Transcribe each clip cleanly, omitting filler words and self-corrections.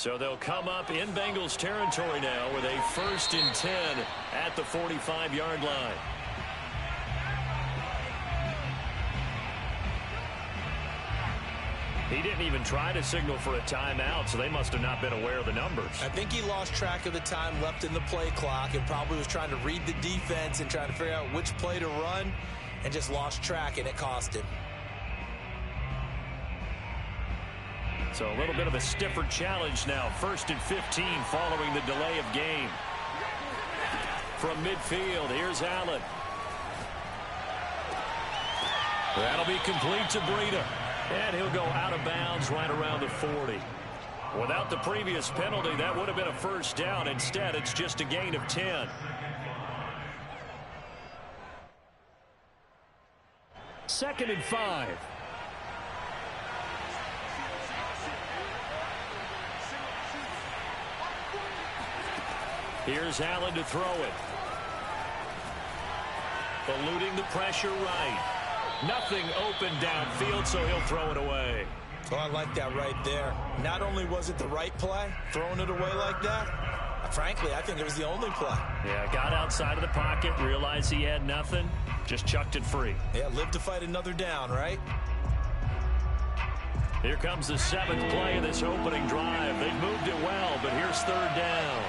So they'll come up in Bengals territory now with a 1st and 10 at the 45-yard line. He didn't even try to signal for a timeout, so they must have not been aware of the numbers. I think he lost track of the time left in the play clock and probably was trying to read the defense and trying to figure out which play to run and just lost track, and it cost him. So a little bit of a stiffer challenge now. 1st and 15 following the delay of game. From midfield, here's Allen. That'll be complete to Breida. And he'll go out of bounds right around the 40. Without the previous penalty, that would have been a 1st down. Instead, it's just a gain of 10. Second and 5. Here's Allen to throw it. Eluding the pressure right. Nothing open downfield, so he'll throw it away. Oh, I like that right there. Not only was it the right play, throwing it away like that, frankly, I think it was the only play. Yeah, got outside of the pocket, realized he had nothing, just chucked it free. Yeah, live to fight another down, right? Here comes the 7th play of this opening drive. They've moved it well, but here's 3rd down.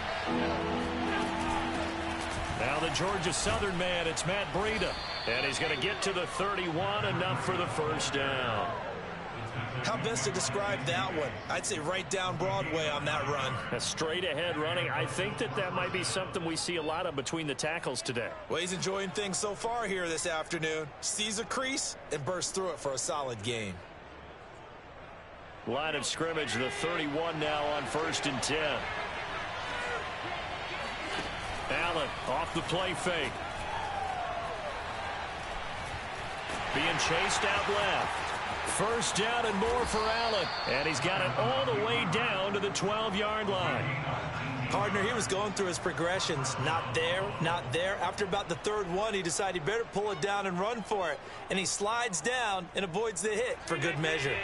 Now the Georgia Southern man, it's Matt Breida. And he's going to get to the 31, enough for the 1st down. How best to describe that one? I'd say right down Broadway on that run. A straight ahead running. I think that might be something we see a lot of between the tackles today. Well, he's enjoying things so far here this afternoon. Sees a crease and bursts through it for a solid gain. Line of scrimmage, the 31 now on 1st and 10. Allen off the play fake. Being chased out left. 1st down and more for Allen. And he's got it all the way down to the 12-yard line. Partner, he was going through his progressions. Not there, not there. After about the 3rd one, he decided he better pull it down and run for it. And he slides down and avoids the hit for good measure.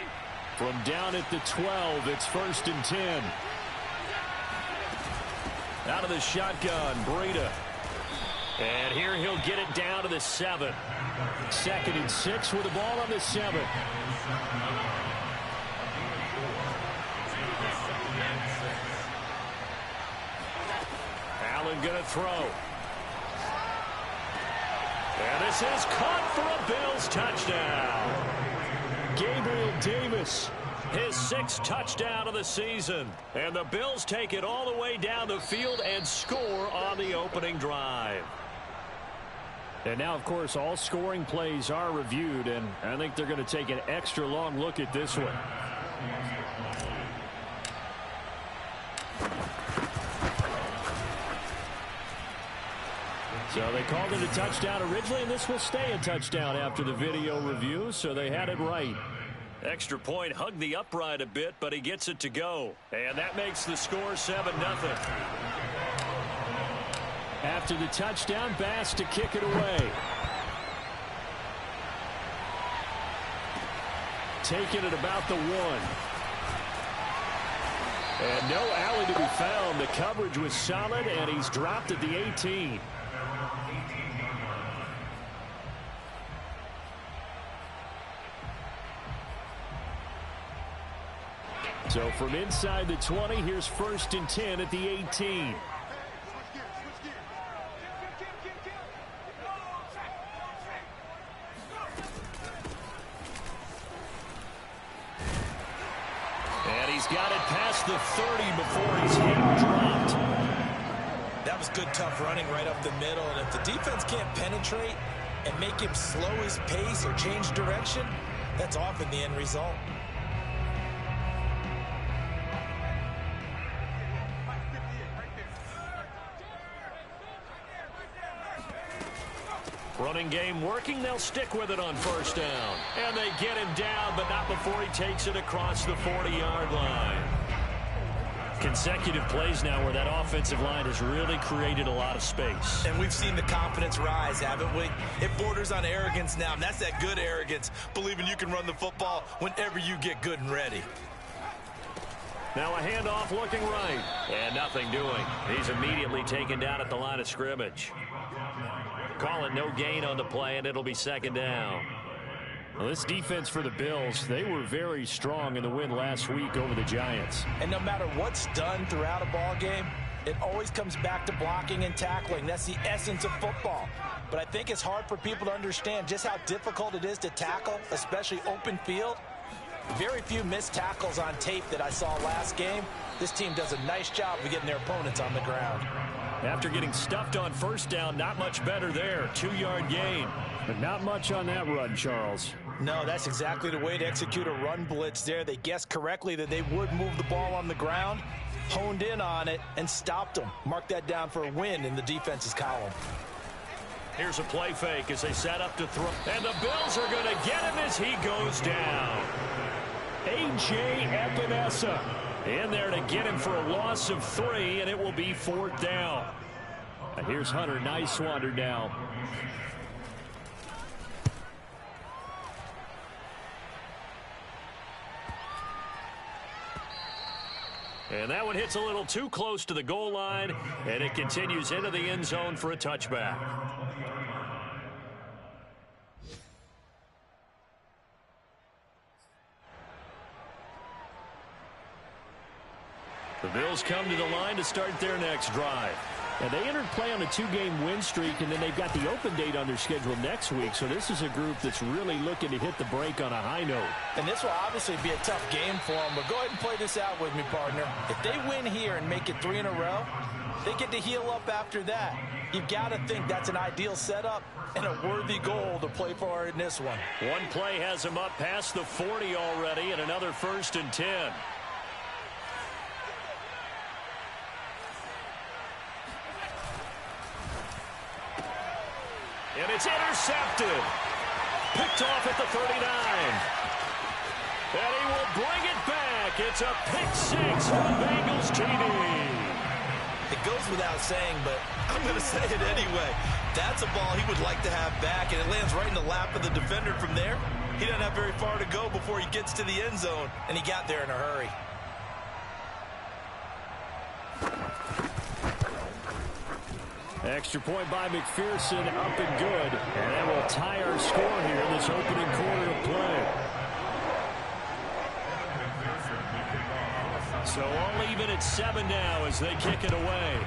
From down at the 12, it's 1st and 10. Out of the shotgun, Breida. And here he'll get it down to the 7. 2nd and 6 with the ball on the 7. Allen going to throw. And this is caught for a Bills touchdown. Gabriel Davis, his 6th touchdown of the season. And the Bills take it all the way down the field and score on the opening drive. And now, of course, all scoring plays are reviewed, and I think they're going to take an extra long look at this one. So they called it a touchdown originally, and this will stay a touchdown after the video review, so they had it right. Extra point, hugged the upright a bit, but he gets it to go. And that makes the score 7-0. After the touchdown, Bass to kick it away. Taking it about the 1. And no alley to be found. The coverage was solid, and he's dropped at the 18. So from inside the 20, here's 1st and 10 at the 18. And he's got it past the 30 before he's hit and dropped. That was good, tough running right up the middle. And if the defense can't penetrate and make him slow his pace or change direction, that's often the end result. Running game working. They'll stick with it on 1st down. And they get him down, but not before he takes it across the 40-yard line. Consecutive plays now where that offensive line has really created a lot of space. And we've seen the confidence rise, haven't we? It borders on arrogance now, and that's that good arrogance, believing you can run the football whenever you get good and ready. Now a handoff looking right. And nothing doing. He's immediately taken down at the line of scrimmage. Calling no gain on the play, and it'll be second down. Well, this defense for the Bills, they were very strong in the win last week over the Giants. And no matter what's done throughout a ball game, it always comes back to blocking and tackling. That's the essence of football. But I think it's hard for people to understand just how difficult it is to tackle, especially open field. Very few missed tackles on tape that I saw last game. This team does a nice job of getting their opponents on the ground. After getting stuffed on first down, not much better there. 2-yard gain. But not much on that run, Charles. No, that's exactly the way to execute a run blitz there. They guessed correctly that they would move the ball on the ground, honed in on it, and stopped them. Mark that down for a win in the defense's column. Here's a play fake as they set up to throw. And the Bills are going to get him as he goes down. A.J. Epinesa in there to get him for a loss of 3, and it will be 4th down. And here's Hunter. Nice wander now. And that one hits a little too close to the goal line, and it continues into the end zone for a touchback. The Bills come to the line to start their next drive. And they entered play on a 2-game win streak, and then they've got the open date on their schedule next week. So this is a group that's really looking to hit the break on a high note. And this will obviously be a tough game for them, but go ahead and play this out with me, partner. If they win here and make it 3 in a row, they get to heal up after that. You've got to think that's an ideal setup and a worthy goal to play for in this one. One play has him up past the 40 already, and another 1st and 10. And it's intercepted. Picked off at the 39. And he will bring it back. It's a pick 6 for the Bengals TD. It goes without saying, but I'm going to say it anyway. That's a ball he would like to have back, and it lands right in the lap of the defender from there. He doesn't have very far to go before he gets to the end zone, and he got there in a hurry. Extra point by McPherson, up and good. And that will tie our score here in this opening quarter of play. So all even at 7 now as they kick it away.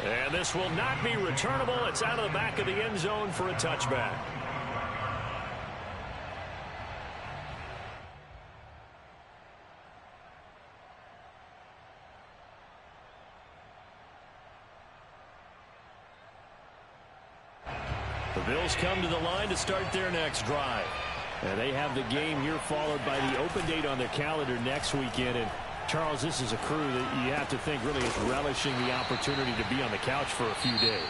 And this will not be returnable. It's out of the back of the end zone for a touchback. The Bills come to the line to start their next drive. And they have the game here followed by the open date on their calendar next weekend. And Charles, this is a crew that you have to think really is relishing the opportunity to be on the couch for a few days.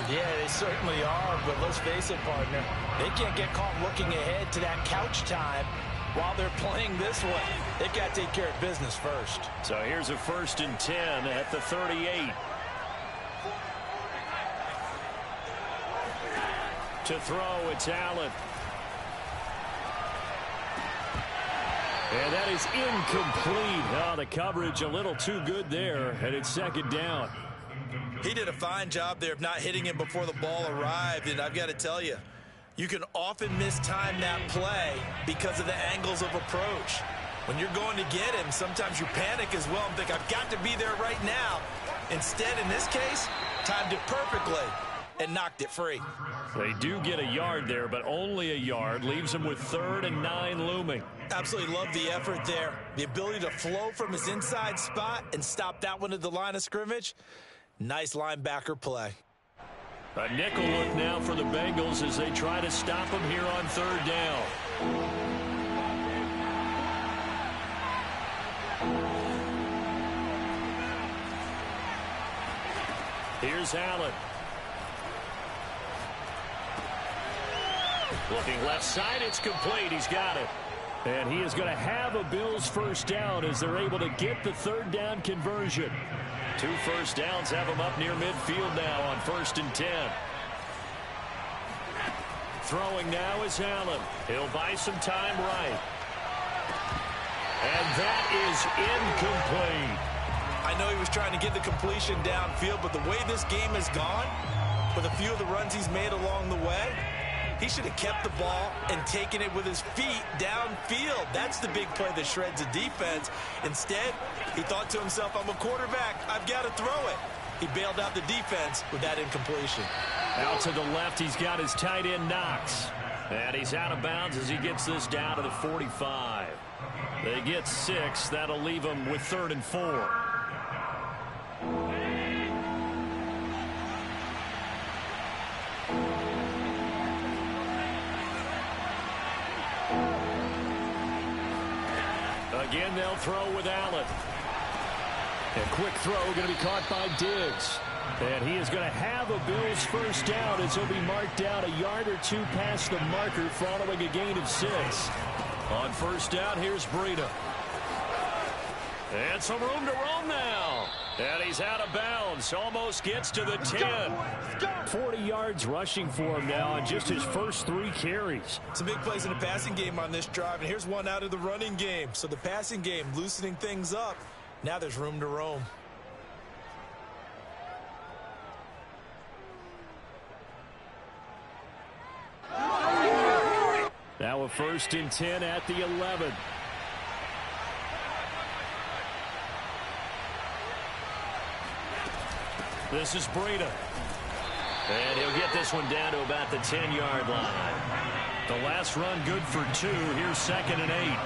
Yeah, they certainly are, but let's face it, partner. They can't get caught looking ahead to that couch time while they're playing this one. They've got to take care of business first. So here's a 1st and 10 at the 38. To throw, it's Allen. And that is incomplete. Oh, the coverage a little too good there, and it's 2nd down. He did a fine job there of not hitting him before the ball arrived, and I've got to tell you, you can often mistime that play because of the angles of approach. When you're going to get him, sometimes you panic as well and think, I've got to be there right now. Instead, in this case, timed it perfectly and knocked it free. They do get a yard there, but only a yard. Leaves them with 3rd and 9 looming. Absolutely love the effort there. The ability to flow from his inside spot and stop that one at the line of scrimmage. Nice linebacker play. A nickel look now for the Bengals as they try to stop him here on 3rd down. Here's Allen. Looking left side, it's complete. He's got it. And he is going to have a Bills 1st down as they're able to get the 3rd down conversion. 2 first downs have him up near midfield now on 1st and 10. Throwing now is Allen. He'll buy some time right. And that is incomplete. I know he was trying to get the completion downfield, but the way this game has gone, with a few of the runs he's made along the way, he should have kept the ball and taken it with his feet downfield. That's the big play that shreds a defense. Instead, he thought to himself, I'm a quarterback, I've got to throw it. He bailed out the defense with that incompletion. Out to the left, he's got his tight end, Knox. And he's out of bounds as he gets this down to the 45. They get 6. That'll leave him with 3rd and 4. Again, they'll throw with Allen. A quick throw going to be caught by Diggs. And he is going to have a Bills first down as he'll be marked down a yard or 2 past the marker following a gain of 6. On first down, here's Breida. And some room to roam now. And he's out of bounds. Almost gets to the 10. 40 yards rushing for him now on just his first 3 carries. Some big plays in the passing game on this drive, and here's one out of the running game. So the passing game loosening things up. Now there's room to roam. Now a 1st and 10 at the 11. This is Breida. And he'll get this one down to about the 10-yard line. The last run good for 2. Here's 2nd and 8.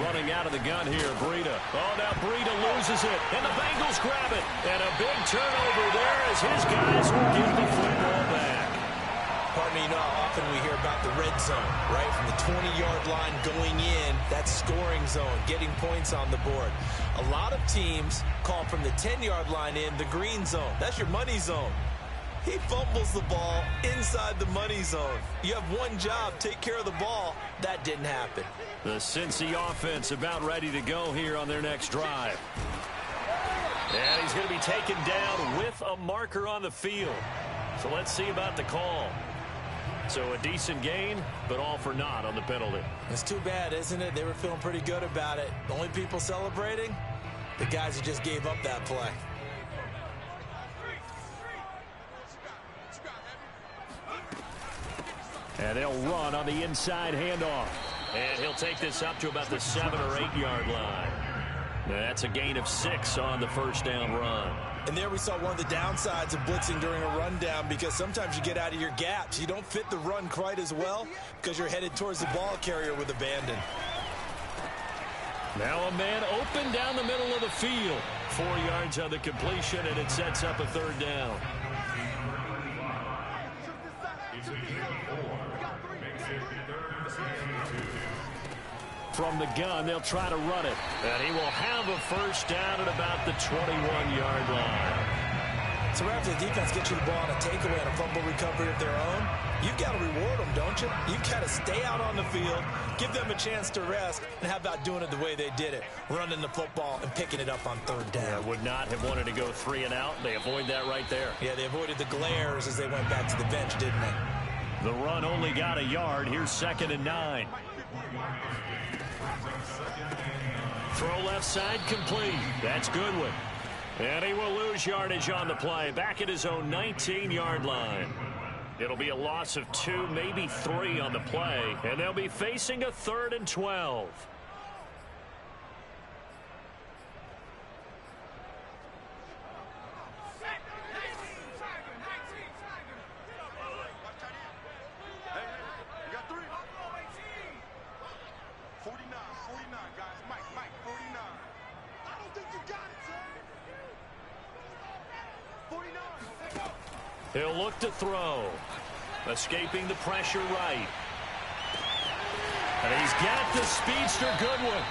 Running out of the gun here, Breida. Oh, now Breida loses it, and the Bengals grab it. And a big turnover there as his guys will get the football back. Pardon me, you know how often we hear about the red zone, right? From the 20-yard line going in, that's scoring zone, getting points on the board. A lot of teams call from the 10-yard line in the green zone. That's your money zone. He fumbles the ball inside the money zone. You have one job, take care of the ball. That didn't happen. The Cincy offense about ready to go here on their next drive. And he's going to be taken down with a marker on the field. So let's see about the call. So a decent gain, but all for naught on the penalty. It's too bad, isn't it? They were feeling pretty good about it. The only people celebrating, the guys who just gave up that play. And they'll run on the inside handoff. And he'll take this up to about the 7 or 8 yard line. That's a gain of 6 on the first down run. And there we saw one of the downsides of blitzing during a rundown, because sometimes you get out of your gaps. You don't fit the run quite as well because you're headed towards the ball carrier with abandon. Now a man open down the middle of the field. 4 yards on the completion, and it sets up a 3rd down. From the gun, they'll try to run it. And he will have a first down at about the 21-yard line. So right after the defense gets you the ball on a takeaway and a fumble recovery of their own, you've got to reward them, don't you? You've got to stay out on the field, give them a chance to rest, and how about doing it the way they did it, running the football and picking it up on 3rd down. Yeah, would not have wanted to go 3 and out. They avoid that right there. Yeah, they avoided the glares as they went back to the bench, didn't they? The run only got a yard. Here's 2nd and 9. Throw left side complete. That's Goodwin. And he will lose yardage on the play. Back at his own 19-yard line. It'll be a loss of 2, maybe 3 on the play. And they'll be facing a 3rd and 12. He'll look to throw. Escaping the pressure right. And he's got the speedster Goodwin.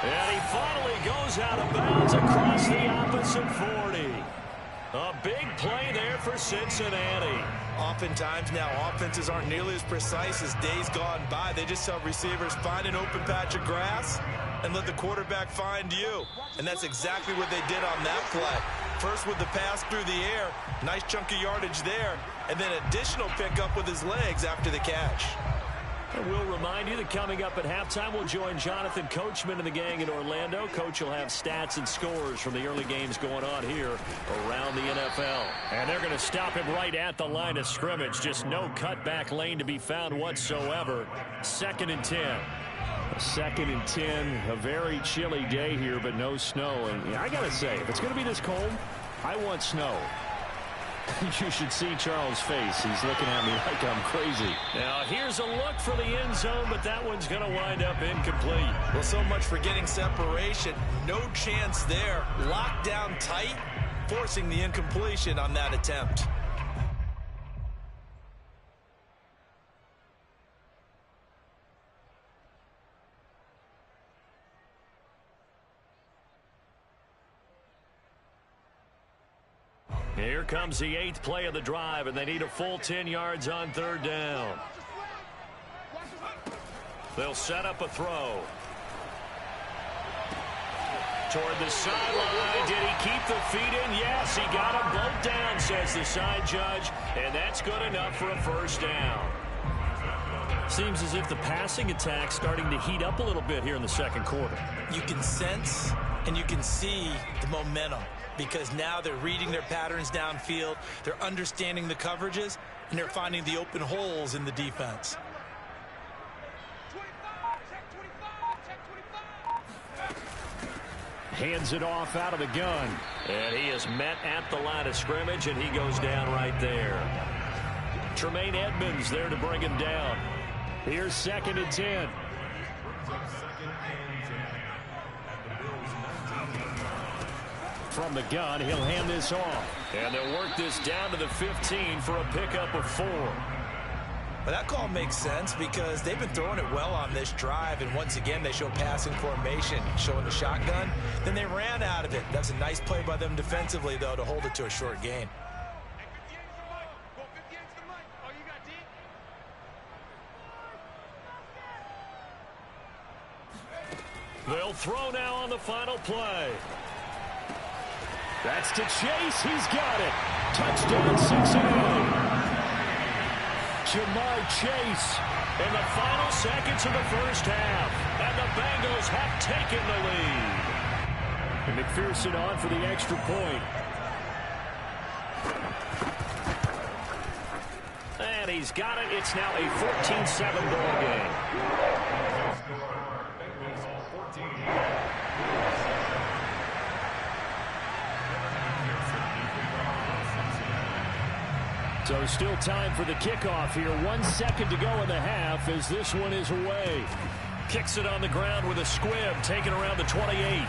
And he finally goes out of bounds across the opposite 40. A big play there for Cincinnati. Oftentimes now offenses aren't nearly as precise as days gone by. They just tell receivers, find an open patch of grass and let the quarterback find you. And that's exactly what they did on that play. First with the pass through the air, nice chunk of yardage there, and then additional pickup with his legs after the catch. And we'll remind you that coming up at halftime, we'll join Jonathan Coachman and the gang in Orlando. Coach will have stats and scores from the early games going on here around the NFL. And they're going to stop him right at the line of scrimmage. Just no cutback lane to be found whatsoever. 2nd and 10. A 2nd and 10, a very chilly day here, but no snow. And I got to say, if it's going to be this cold, I want snow. You should see Charles' face. He's looking at me like I'm crazy. Now, here's a look for the end zone, but that one's going to wind up incomplete. Well, so much for getting separation. No chance there. Locked down tight, forcing the incompletion on that attempt. Here comes the 8th play of the drive, and they need a full 10 yards on 3rd down. They'll set up a throw. Toward the sideline. Did he keep the feet in? Yes, he got them both down, says the side judge, and that's good enough for a 1st down. Seems as if the passing attack's starting to heat up a little bit here in the 2nd quarter. You can sense and you can see the momentum, because now they're reading their patterns downfield, they're understanding the coverages, and they're finding the open holes in the defense. Hands it off out of the gun. And he is met at the line of scrimmage, and he goes down right there. Tremaine Edmonds there to bring him down. Here's 2nd and 10. From the gun, he'll hand this off. And they'll work this down to the 15 for a pickup of 4. But that call makes sense because they've been throwing it well on this drive, and once again they show passing formation, showing the shotgun. Then they ran out of it. That's a nice play by them defensively, though, to hold it to a short gain. They'll throw now on the final play. That's to Chase. He's got it. Touchdown, Cincinnati. Jamar Chase in the final seconds of the 1st half. And the Bengals have taken the lead. And McPherson on for the extra point. And he's got it. It's now a 14-7 ball game. So still time for the kickoff here. 1 second to go in the half as this one is away. Kicks it on the ground with a squib, taken around the 28.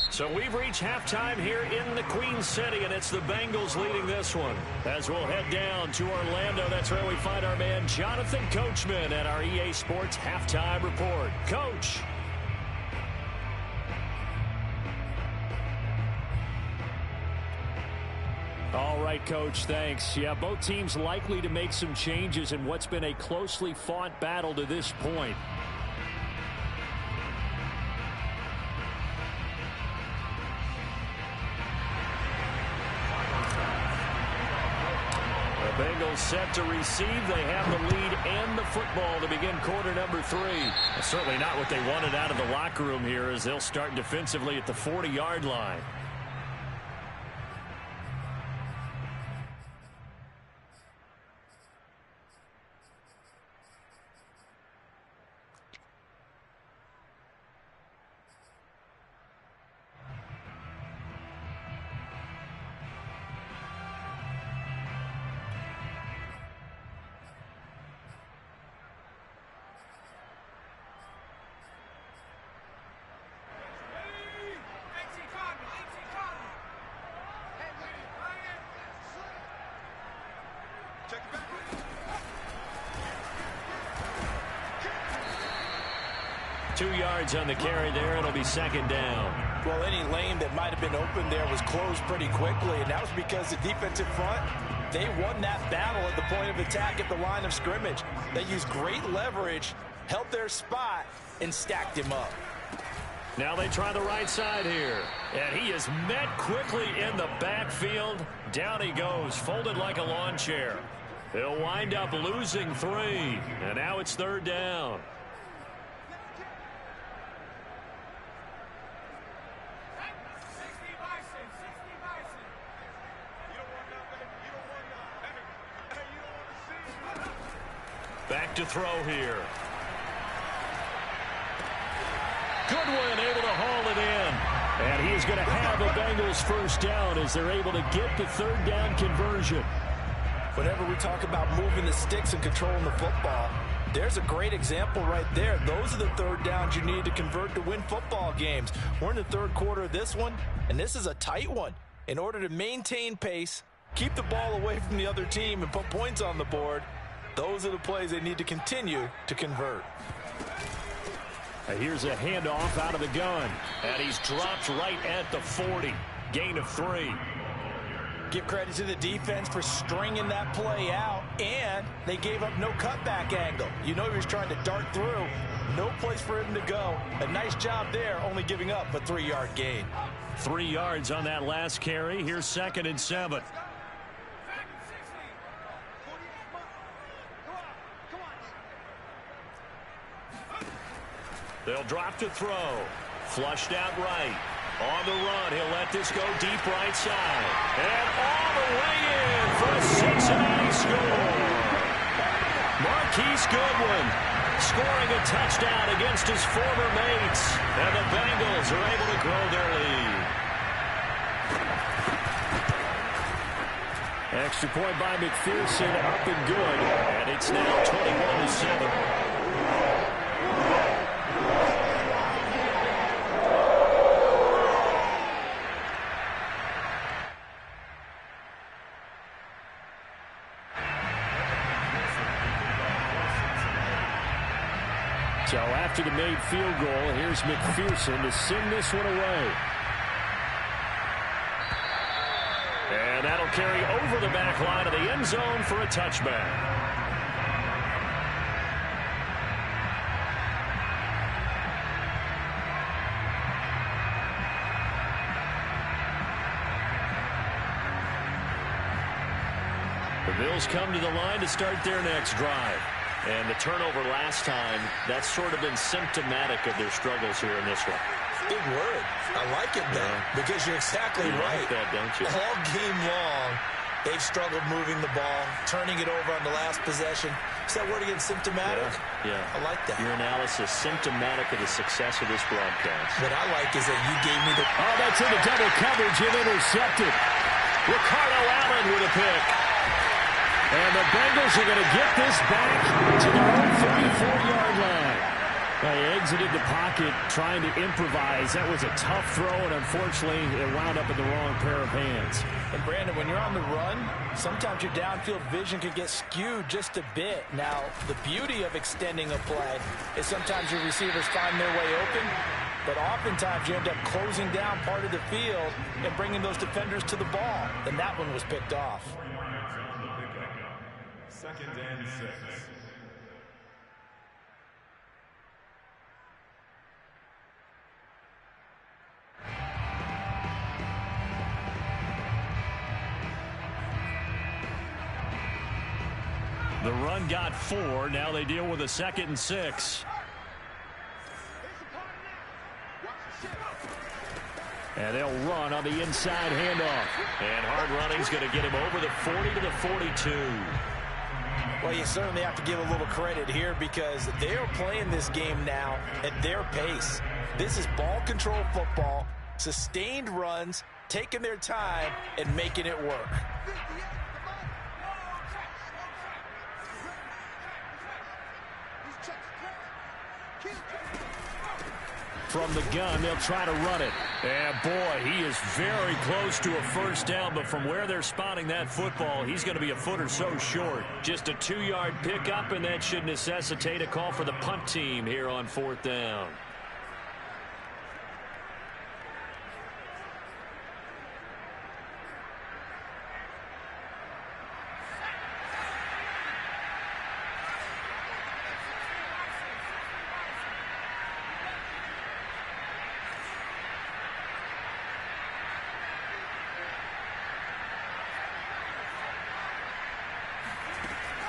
So we've reached halftime here in the Queen City, and it's the Bengals leading this one. As we'll head down to Orlando, that's where we find our man Jonathan Coachman at our EA Sports Halftime Report. Coach. All right, Coach, thanks. Yeah, both teams likely to make some changes in what's been a closely fought battle to this point. The Bengals set to receive. They have the lead and the football to begin quarter number 3. Certainly not what they wanted out of the locker room here, as they'll start defensively at the 40-yard line. Two yards on the carry there. It'll be second down. Well, any lane that might have been open there was closed pretty quickly, and that was because the defensive front, they won that battle at the point of attack at the line of scrimmage. They used great leverage, held their spot, and stacked him up. Now they try the right side here. And he is met quickly in the backfield. Down he goes, folded like a lawn chair. He'll wind up losing 3. And now it's 3rd down. Back to throw here. Goodwin able to haul it in. And he is going to have a Bengals first down as they're able to get the 3rd down conversion. Whenever we talk about moving the sticks and controlling the football, there's a great example right there. Those are the 3rd downs you need to convert to win football games. We're in the 3rd quarter of this one, and this is a tight one. In order to maintain pace, keep the ball away from the other team, and put points on the board, those are the plays they need to continue to convert. Here's a handoff out of the gun. And he's dropped right at the 40. Gain of 3. Give credit to the defense for stringing that play out, and they gave up no cutback angle. You know he was trying to dart through. No place for him to go. A nice job there, only giving up a 3-yard gain. 3 yards on that last carry. Here's 2nd and 7. They'll drop to throw. Flushed out right. On the run, he'll let this go deep right side. And all the way in for a Cincinnati score. Marquise Goodwin scoring a touchdown against his former mates. And the Bengals are able to grow their lead. Extra point by McPherson, up and good. And it's now 21-7. So after the made field goal, here's McPherson to send this one away. And that'll carry over the back line of the end zone for a touchback. The Bills come to the line to start their next drive. And the turnover last time, that's sort of been symptomatic of their struggles here in this one. Big word. I like it, though, because you're exactly right. Like that, don't you? All game long, they've struggled moving the ball, turning it over on the last possession. Is that word again, symptomatic? Yeah. I like that. Your analysis, symptomatic of the success of this broadcast. What I like is that you gave me the... Oh, that's in the double coverage and intercepted. Ricardo Allen with a pick. And the Bengals are going to get this back to their own 34-yard line. They exited the pocket trying to improvise. That was a tough throw, and unfortunately, it wound up in the wrong pair of hands. And, Brandon, when you're on the run, sometimes your downfield vision can get skewed just a bit. Now, the beauty of extending a play is sometimes your receivers find their way open, but oftentimes you end up closing down part of the field and bringing those defenders to the ball. And that one was picked off. 2nd and 6. The run got 4. Now they deal with a 2nd and 6. And they'll run on the inside handoff. And hard running's going to get him over the 40 to the 42. Well, you certainly have to give a little credit here because they are playing this game now at their pace. This is ball control football, sustained runs, taking their time, and making it work. From the gun, they'll try to run it. And, boy, he is very close to a first down, but from where they're spotting that football, he's going to be a foot or so short. Just a 2-yard pickup, and that should necessitate a call for the punt team here on 4th down.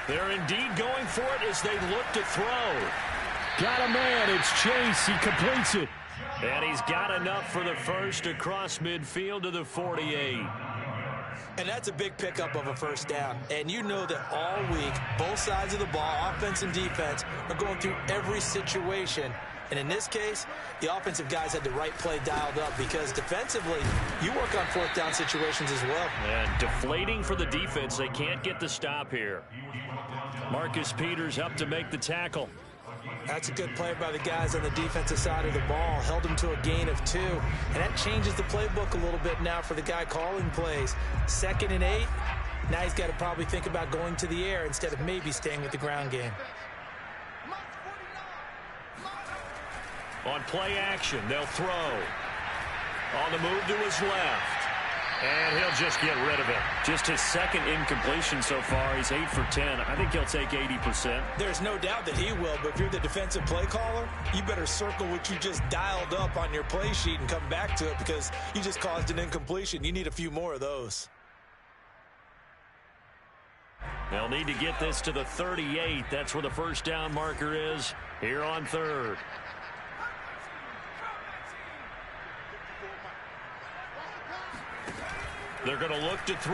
They're indeed going for it as they look to throw. Got a man. It's Chase. He completes it. And he's got enough for the first across midfield to the 48. And that's a big pickup of a first down. And you know that all week, both sides of the ball, offense and defense, are going through every situation. And in this case, the offensive guys had the right play dialed up because defensively, you work on fourth down situations as well. And deflating for the defense. They can't get the stop here. Marcus Peters up to make the tackle. That's a good play by the guys on the defensive side of the ball. Held him to a gain of 2. And that changes the playbook a little bit now for the guy calling plays. 2nd and 8. Now he's got to probably think about going to the air instead of maybe staying with the ground game. On play action, they'll throw. On the move to his left. And he'll just get rid of it. Just his second incompletion so far. He's 8 for 10. I think he'll take 80%. There's no doubt that he will, but if you're the defensive play caller, you better circle what you just dialed up on your play sheet and come back to it because you just caused an incompletion. You need a few more of those. They'll need to get this to the 38. That's where the first down marker is here on 3rd. They're going to look to throw.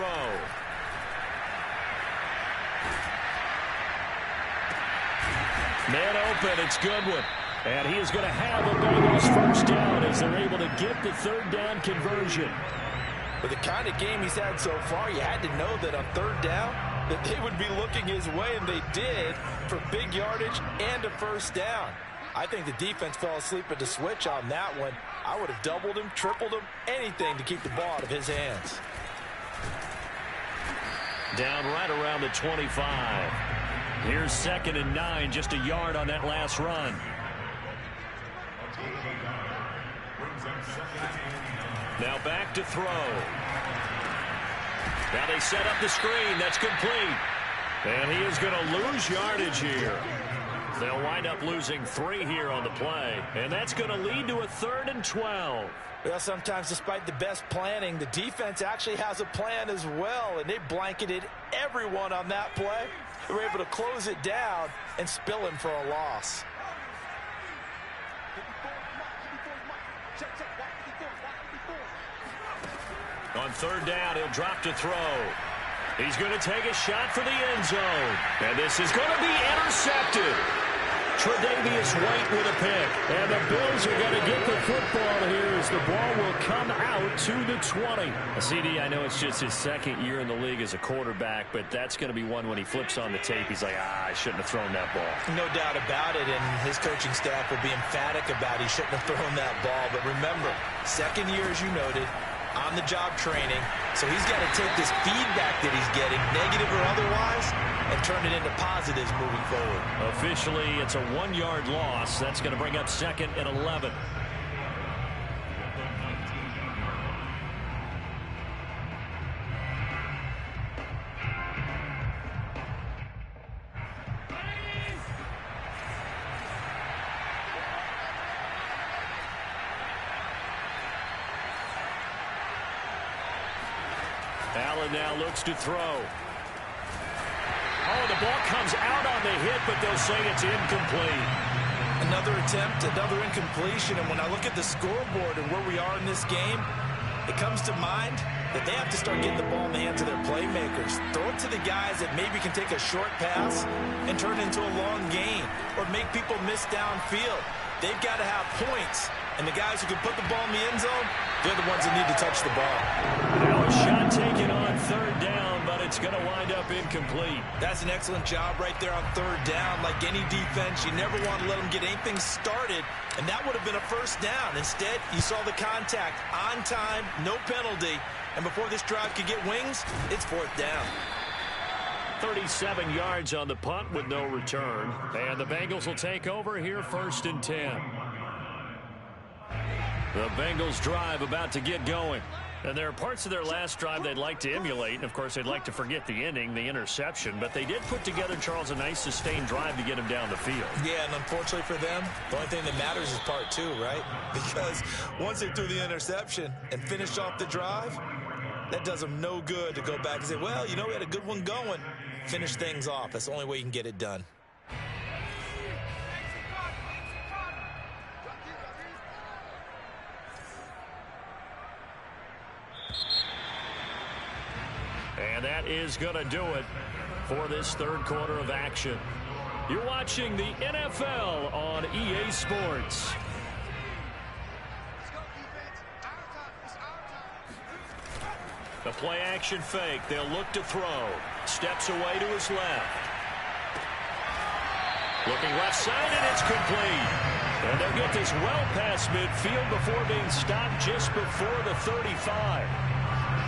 Man open, it's Goodwin. And he is going to have the Bengals first down as they're able to get the third down conversion. With the kind of game he's had so far, you had to know that on 3rd down that they would be looking his way, and they did for big yardage and a first down. I think the defense fell asleep at the switch on that one. I would have doubled him, tripled him, anything to keep the ball out of his hands. Down right around the 25. Here's 2nd and 9, just a yard on that last run. Now back to throw. Now they set up the screen. That's complete. And he is going to lose yardage here. They'll wind up losing 3 here on the play. And that's going to lead to a 3rd and 12. Well, sometimes despite the best planning, the defense actually has a plan as well, and they blanketed everyone on that play. They were able to close it down and spill him for a loss. On 3rd down, he'll drop to throw. He's going to take a shot for the end zone. And this is going to be intercepted. Tre'Davious White with a pick. And the Bills are going to get the football here as the ball will come out to the 20. CD, I know it's just his 2nd year in the league as a quarterback, but that's going to be one when he flips on the tape. He's like, I shouldn't have thrown that ball. No doubt about it, and his coaching staff will be emphatic about he shouldn't have thrown that ball. But remember, 2nd year, as you noted, on-the-job training. So he's got to take this feedback that he's getting, negative or otherwise, and turn it into positives moving forward. Officially, it's a 1-yard loss. That's going to bring up 2nd and 11. Allen now looks to throw. Oh, the ball comes out on the hit, but they'll say it's incomplete. Another attempt, another incompletion, and when I look at the scoreboard and where we are in this game, it comes to mind that they have to start getting the ball in the hands of their playmakers. Throw it to the guys that maybe can take a short pass and turn it into a long gain or make people miss downfield. They've got to have points, and the guys who can put the ball in the end zone, they're the ones that need to touch the ball. Now a shot taken on 3rd down, but it's going to wind up incomplete. That's an excellent job right there on 3rd down. Like any defense, you never want to let them get anything started, and that would have been a first down. Instead, you saw the contact on time, no penalty, and before this drive could get wings, it's 4th down. 37 yards on the punt with no return. And the Bengals will take over here 1st and 10. The Bengals drive about to get going. And there are parts of their last drive they'd like to emulate. And, of course, they'd like to forget the ending, the interception. But they did put together, Charles, a nice sustained drive to get him down the field. Yeah, and unfortunately for them, the only thing that matters is part 2, right? Because once they threw the interception and finished off the drive, That does them no good to go back and say, well, you know, we had a good one going. Finish things off. That's the only way you can get it done. And that is going to do it for this third quarter of action. You're watching the NFL on EA Sports. The play action fake. They'll look to throw. Steps away to his left. Looking left side, and it's complete. And they'll get this well past midfield before being stopped just before the 35.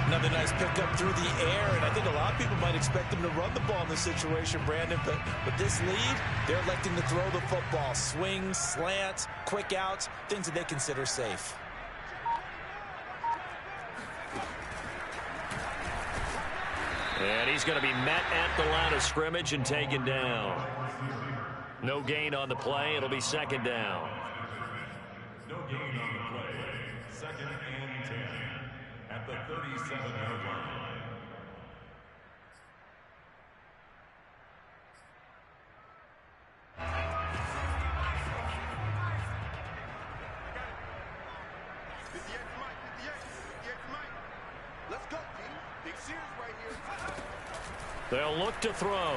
Another nice pickup through the air, and I think a lot of people might expect them to run the ball in this situation, Brandon, but with this lead, they're electing to throw the football. Swings, slants, quick outs, things that they consider safe. And he's going to be met at the line of scrimmage and taken down. No gain on the play. It'll be second down. No gain on the play. Second and 10 at the 37-yard line. Let's go, team. Big Sears right here. They'll look to throw.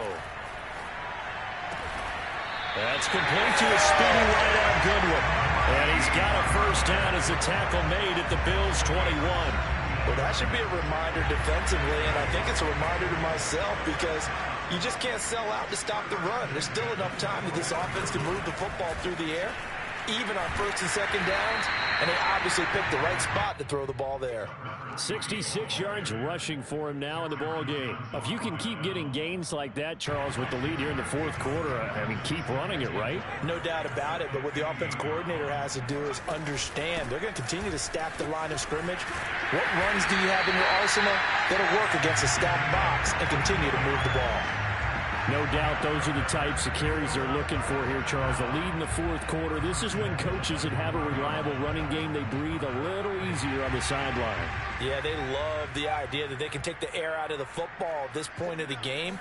That's complete to a speedy right out Goodwin. And he's got a first down as the tackle made at the Bills' 21. Well, that should be a reminder defensively, and I think it's a reminder to myself because you just can't sell out to stop the run. There's still enough time that this offense can move the football through the air, even on first and second downs, and they obviously picked the right spot to throw the ball there. 66 yards rushing for him now in the ball game. If you can keep getting gains like that, Charles, with the lead here in the fourth quarter, I mean, keep running it, right? No doubt about it, but what the offense coordinator has to do is understand they're going to continue to stack the line of scrimmage. What runs do you have in your arsenal that'll work against a stacked box and continue to move the ball? No doubt those are the types of carries they're looking for here, Charles. The lead in the fourth quarter. This is when coaches that have a reliable running game, they breathe a little easier on the sideline. Yeah, they love the idea that they can take the air out of the football at this point of the game.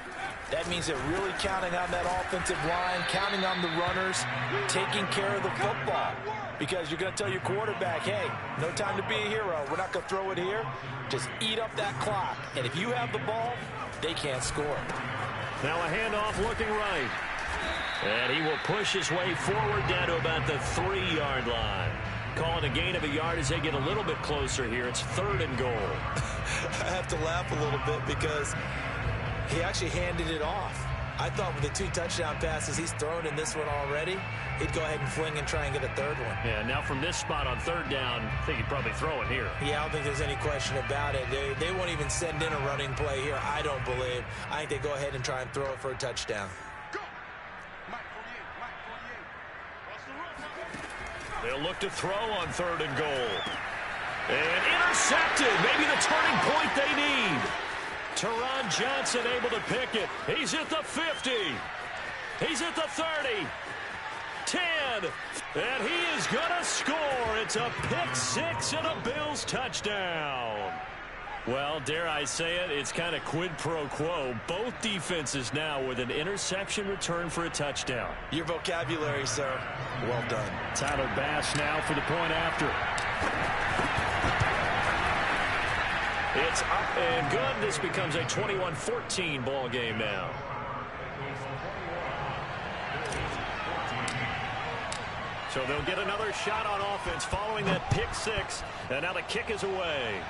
That means they're really counting on that offensive line, counting on the runners, taking care of the football. Because you're going to tell your quarterback, hey, no time to be a hero. We're not going to throw it here. Just eat up that clock. And if you have the ball, they can't score. Now a handoff looking right. And he will push his way forward down to about the 3-yard line. Calling a gain of a yard as they get a little bit closer here. It's third and goal. I have to laugh a little bit because he actually handed it off. I thought with the 2 touchdown passes he's thrown in this one already, he'd go ahead and fling and try and get a third one. Yeah, now from this spot on third down, I think he'd probably throw it here. Yeah, I don't think there's any question about it. They won't even send in a running play here, I don't believe. I think they go ahead and try and throw it for a touchdown. Go. Mike 48. They'll look to throw on third and goal. And intercepted. Maybe the turning point they need. Teron Johnson able to pick it. He's at the 50. He's at the 30. 10. And he is going to score. It's a pick 6 and a Bills touchdown. Well, dare I say it, it's kind of quid pro quo. Both defenses now with an interception return for a touchdown. Your vocabulary, sir. Well done. Tyler Bass now for the point after. It's up and good. This becomes a 21-14 ball game now. So they'll get another shot on offense following that pick 6. And now the kick is away.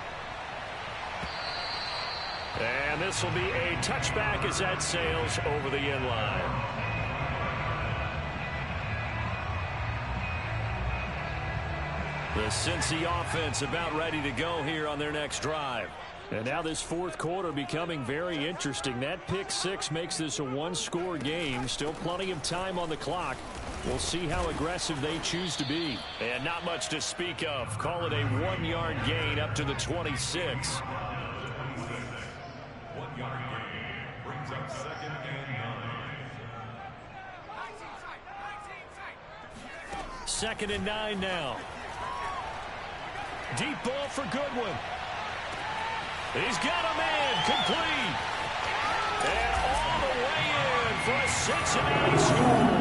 And this will be a touchback as that sails over the end line. The Cincy offense about ready to go here on their next drive. And now this fourth quarter becoming very interesting. That pick 6 makes this a one-score game. Still plenty of time on the clock. We'll see how aggressive they choose to be. And not much to speak of. Call it a 1-yard gain up to the 26. 1-yard gain brings up second and 9. Second and 9 now. Deep ball for Goodwin. He's got a man complete. And all the way in for a Cincinnati score.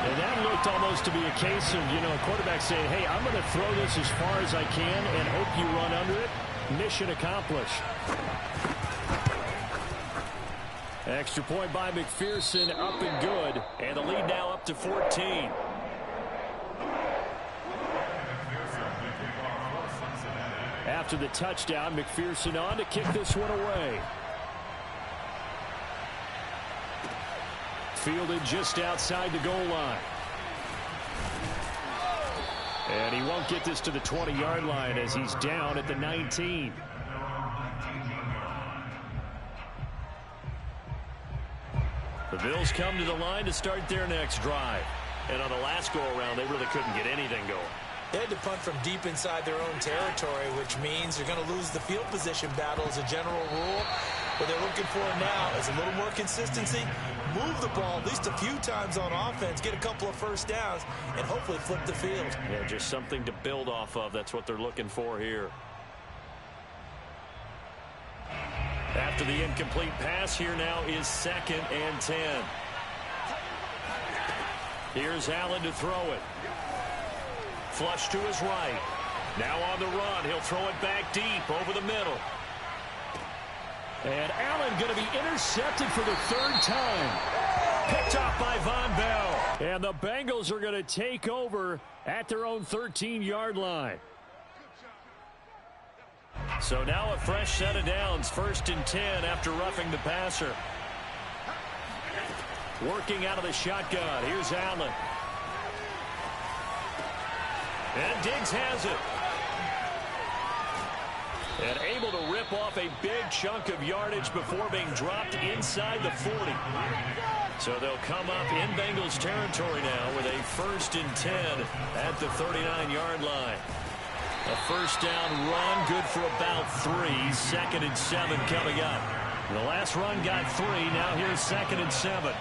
And that looked almost to be a case of, a quarterback saying, hey, I'm going to throw this as far as I can and hope you run under it. Mission accomplished. Extra point by McPherson, up and good. And the lead now up to 14. After the touchdown, McPherson on to kick this one away. Fielded just outside the goal line. And he won't get this to the 20-yard line as he's down at the 19. The Bills come to the line to start their next drive. And on the last go-around, they really couldn't get anything going. They had to punt from deep inside their own territory, which means they're going to lose the field position battle as a general rule. What they're looking for now is a little more consistency, move the ball at least a few times on offense, get a couple of first downs, and hopefully flip the field. Yeah, just something to build off of. That's what they're looking for here. After the incomplete pass, here now is 2nd and 10. Here's Allen to throw it. Flush to his right. Now on the run. He'll throw it back deep over the middle. And Allen going to be intercepted for the 3rd time. Picked off by Von Bell. And the Bengals are going to take over at their own 13-yard line. So now a fresh set of downs. 1st and 10 after roughing the passer. Working out of the shotgun. Here's Allen. And Diggs has it. And able to rip off a big chunk of yardage before being dropped inside the 40. So they'll come up in Bengals territory now with a 1st and 10 at the 39-yard line. A first down run, good for about 3. 2nd and 7 coming up. The last run got 3. Now here's 2nd and 7.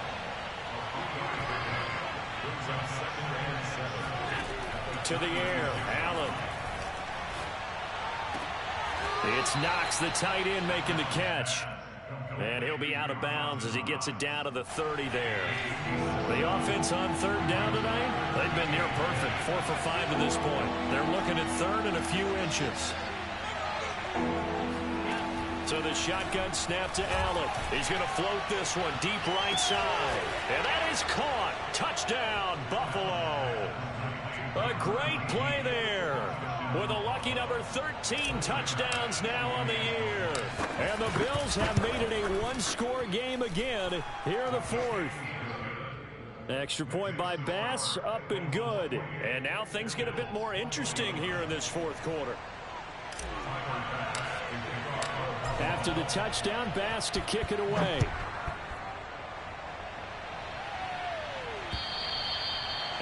To the air, Allen. It's Knox, the tight end, making the catch. And he'll be out of bounds as he gets it down to the 30 there. The offense on 3rd down tonight, they've been near perfect. 4 for 5 to this point. They're looking at 3rd and a few inches. So the shotgun snap to Allen. He's going to float this one deep right side. And that is caught. Touchdown, Buffalo. A great play there. With a lucky number 13 touchdowns now on the year. And the Bills have made it a one-score game again here in the 4th. Extra point by Bass, up and good. And now things get a bit more interesting here in this 4th quarter. After the touchdown, Bass to kick it away.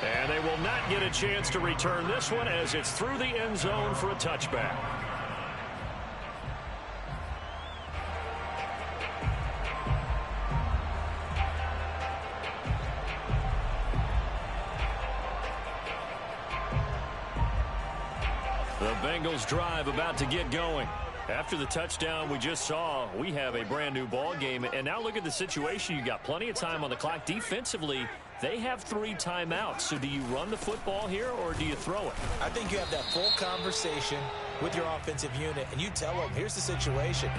And they will not get a chance to return this one as it's through the end zone for a touchback. The Bengals drive about to get going. After the touchdown we just saw, we have a brand new ball game. And now look at the situation. You got plenty of time on the clock. Defensively, they have 3 timeouts. So do you run the football here or do you throw it? I think you have that full conversation with your offensive unit, and you tell them, here's the situation.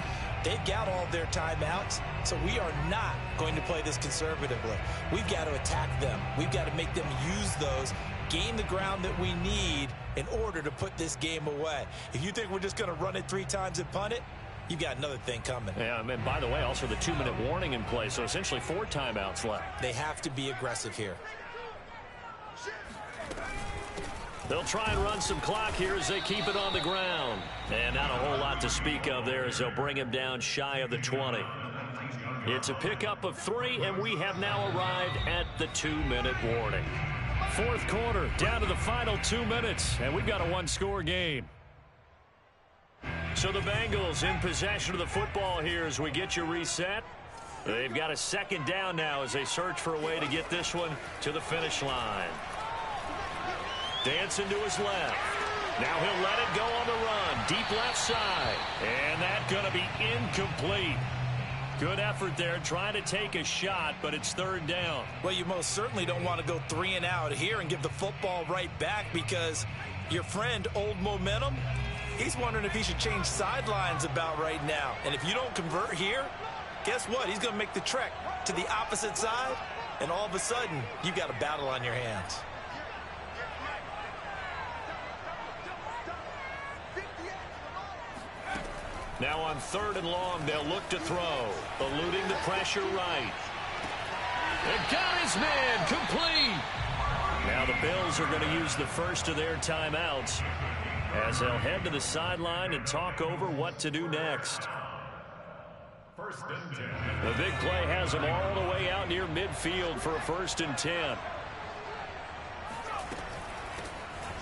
They've got all their timeouts, so we are not going to play this conservatively. We've got to attack them. We've got to make them use those, gain the ground that we need in order to put this game away. If you think we're just going to run it 3 times and punt it, you've got another thing coming. Yeah, and by the way, also the 2-minute warning in play, so essentially 4 timeouts left. They have to be aggressive here. They'll try and run some clock here as they keep it on the ground. And not a whole lot to speak of there as they'll bring him down shy of the 20. It's a pickup of 3, and we have now arrived at the 2-minute warning. 4th quarter, down to the final 2 minutes, and we've got a one-score game. So the Bengals in possession of the football here as we get you reset. They've got a 2nd down now as they search for a way to get this one to the finish line. Dancing to his left. Now he'll let it go on the run. Deep left side. And that's going to be incomplete. Good effort there trying to take a shot, but it's third down. Well, you most certainly don't want to go 3 and out here and give the football right back because your friend, Old Momentum, he's wondering if he should change sidelines about right now. And if you don't convert here, guess what? He's going to make the trek to the opposite side, and all of a sudden, you've got a battle on your hands. Now on 3rd and long, they'll look to throw. Eluding the pressure right. And got his man complete. Now the Bills are going to use the first of their timeouts as they'll head to the sideline and talk over what to do next. First and 10. The big play has them all the way out near midfield for a 1st and 10.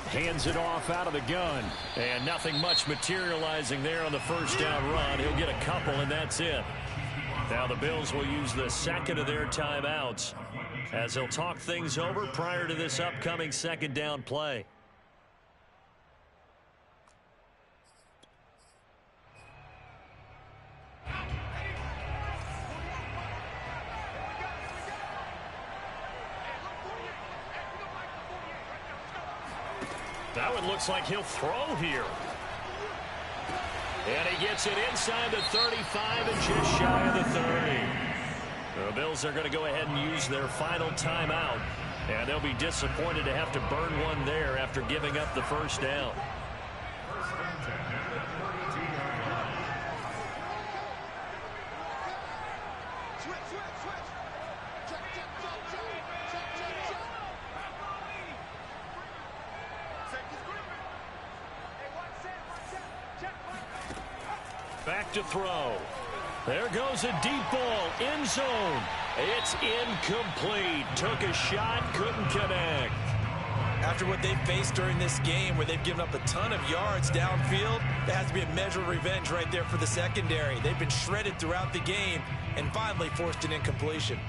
Hands it off out of the gun. And nothing much materializing there on the first down run. He'll get a couple, and that's it. Now the Bills will use the second of their timeouts as they'll talk things over prior to this upcoming 2nd down play. Now it looks like he'll throw here. And he gets it inside the 35 and just shy of the 30. The Bills are going to go ahead and use their final timeout. And they'll be disappointed to have to burn one there after giving up the first down. Back to throw. There goes a deep ball. End zone. It's incomplete. Took a shot, couldn't connect. After what they've faced during this game where they've given up a ton of yards downfield, there has to be a measure of revenge right there for the secondary. They've been shredded throughout the game and finally forced an incompletion.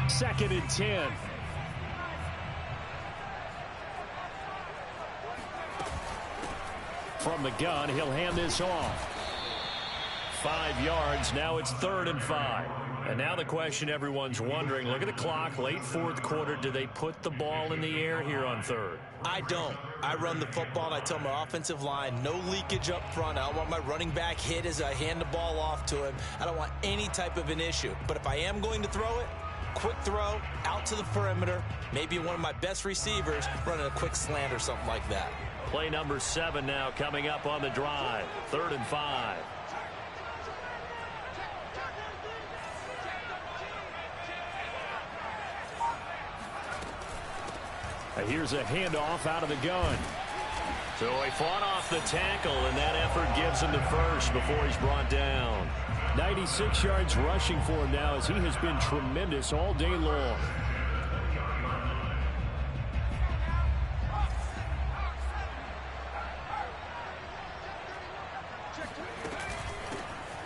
2nd and 10. From the gun, he'll hand this off. 5 yards. Now it's 3rd and 5. And now the question everyone's wondering, look at the clock, late 4th quarter. Do they put the ball in the air here on 3rd? I don't. I run the football, and I tell my offensive line, no leakage up front. I don't want my running back hit as I hand the ball off to him. I don't want any type of an issue. But if I am going to throw it, quick throw, out to the perimeter, maybe one of my best receivers running a quick slant or something like that. Play number 7 now coming up on the drive. 3rd and 5. Here's a handoff out of the gun. So he fought off the tackle, and that effort gives him the first before he's brought down. 96 yards rushing for him now as he has been tremendous all day long.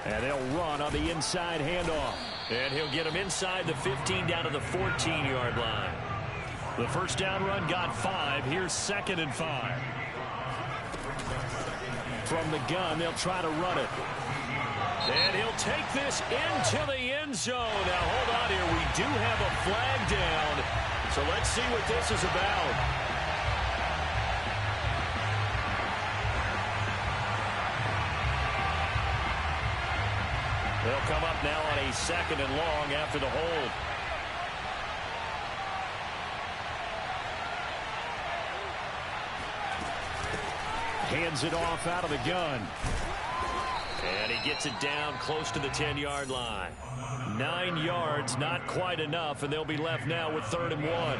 And they'll run on the inside handoff. And he'll get him inside the 15 down to the 14-yard line. The first down run got 5. Here's 2nd and 5. From the gun, they'll try to run it. And he'll take this into the end zone. Now, hold on here. We do have a flag down. So let's see what this is about. They'll come up now on a 2nd and long after the hold. Hands it off out of the gun. And he gets it down close to the 10-yard line. 9 yards, not quite enough, and they'll be left now with 3rd and 1.